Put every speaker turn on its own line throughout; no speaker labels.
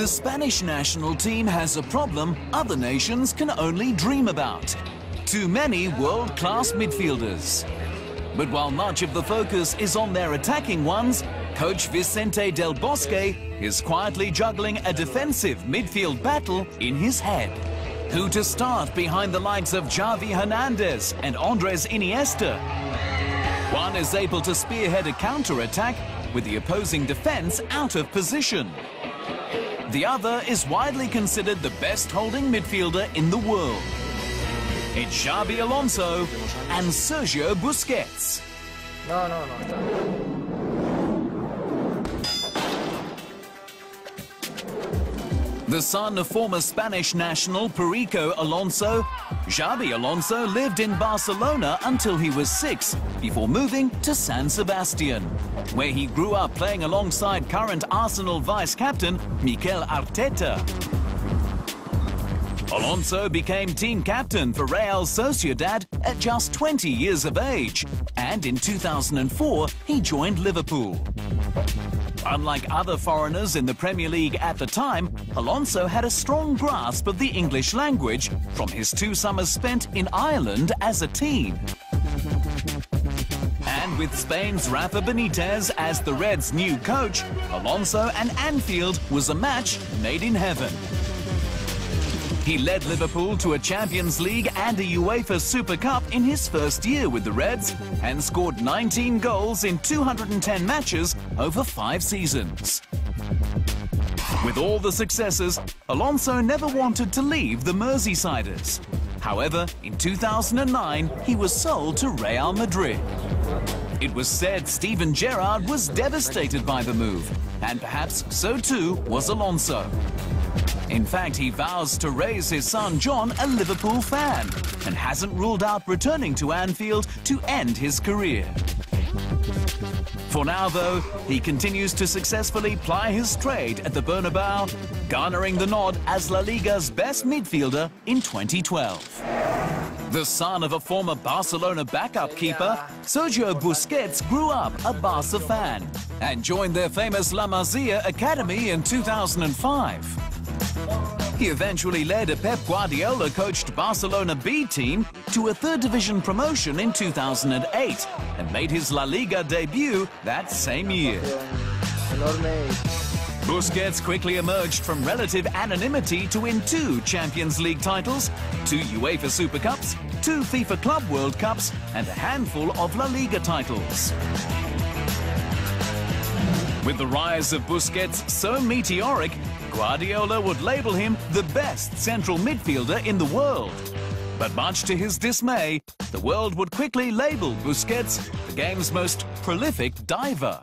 The Spanish national team has a problem other nations can only dream about. Too many world-class midfielders. But while much of the focus is on their attacking ones, coach Vicente Del Bosque is quietly juggling a defensive midfield battle in his head. Who to start behind the likes of Xavi Hernandez and Andres Iniesta? One is able to spearhead a counter-attack with the opposing defense out of position. The other is widely considered the best holding midfielder in the world. It's Xabi Alonso and Sergio Busquets. The son of former Spanish national Perico Alonso, Xabi Alonso lived in Barcelona until he was 6, before moving to San Sebastian, where he grew up playing alongside current Arsenal vice-captain Mikel Arteta. Alonso became team captain for Real Sociedad at just 20 years of age, and in 2004 he joined Liverpool. Unlike other foreigners in the Premier League at the time, Alonso had a strong grasp of the English language from his 2 summers spent in Ireland as a teen. And with Spain's Rafa Benitez as the Reds' new coach, Alonso and Anfield was a match made in heaven. He led Liverpool to a Champions League and a UEFA Super Cup in his first year with the Reds and scored 19 goals in 210 matches over 5 seasons. With all the successes, Alonso never wanted to leave the Merseysiders. However, in 2009, he was sold to Real Madrid. It was said Steven Gerrard was devastated by the move, and perhaps so too was Alonso. In fact, he vows to raise his son John a Liverpool fan and hasn't ruled out returning to Anfield to end his career. For now, though, he continues to successfully ply his trade at the Bernabeu, garnering the nod as La Liga's best midfielder in 2012. The son of a former Barcelona backup keeper, Sergio Busquets grew up a Barca fan and joined their famous La Masia Academy in 2005. He eventually led a Pep Guardiola-coached Barcelona B team to a third division promotion in 2008 and made his La Liga debut that same year. Busquets quickly emerged from relative anonymity to win 2 Champions League titles, 2 UEFA Super Cups, 2 FIFA Club World Cups, and a handful of La Liga titles. With the rise of Busquets so meteoric, Guardiola would label him the best central midfielder in the world. But much to his dismay, the world would quickly label Busquets the game's most prolific diver.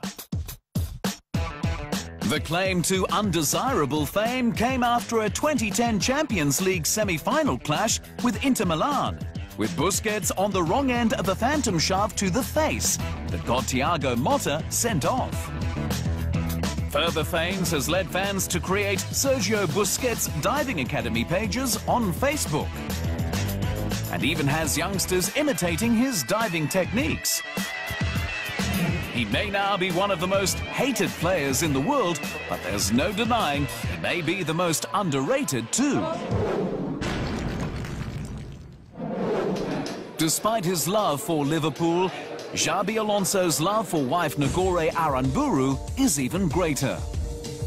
The claim to undesirable fame came after a 2010 Champions League semi-final clash with Inter Milan, with Busquets on the wrong end of a phantom shove to the face that got Thiago Motta sent off. Further fames has led fans to create Sergio Busquets Diving Academy pages on Facebook, and even has youngsters imitating his diving techniques. He may now be one of the most hated players in the world, but there's no denying he may be the most underrated too. Despite his love for Liverpool, Xabi Alonso's love for wife Nagore Aranburu is even greater.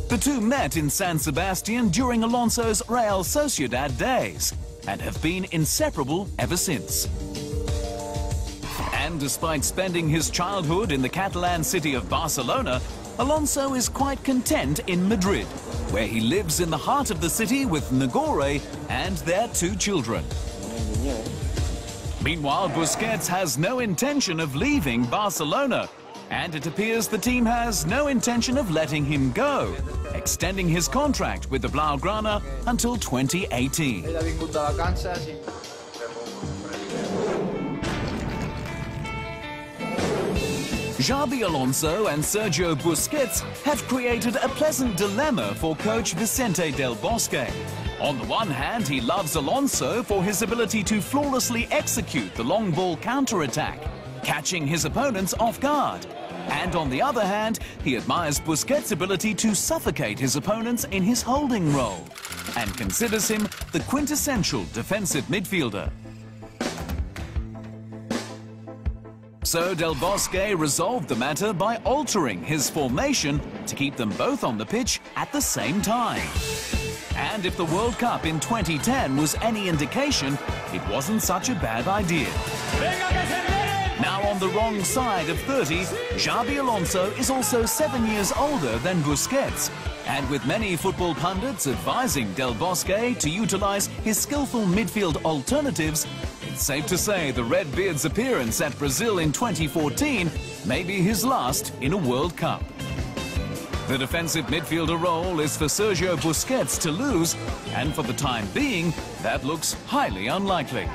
The two met in San Sebastian during Alonso's Real Sociedad days and have been inseparable ever since. And despite spending his childhood in the Catalan city of Barcelona, Alonso is quite content in Madrid, where he lives in the heart of the city with Nagore and their 2 children. Meanwhile, Busquets has no intention of leaving Barcelona, and it appears the team has no intention of letting him go, extending his contract with the Blaugrana until 2018. Xabi Alonso and Sergio Busquets have created a pleasant dilemma for coach Vicente Del Bosque. On the one hand, he loves Alonso for his ability to flawlessly execute the long ball counter-attack, catching his opponents off guard. And on the other hand, he admires Busquets' ability to suffocate his opponents in his holding role and considers him the quintessential defensive midfielder. So Del Bosque resolved the matter by altering his formation to keep them both on the pitch at the same time. And if the World Cup in 2010 was any indication, it wasn't such a bad idea. Now on the wrong side of 30, Xabi Alonso is also 7 years older than Busquets. And with many football pundits advising Del Bosque to utilize his skillful midfield alternatives, it's safe to say the Redbeard's appearance at Brazil in 2014 may be his last in a World Cup. The defensive midfielder role is for Sergio Busquets to lose, and for the time being, that looks highly unlikely.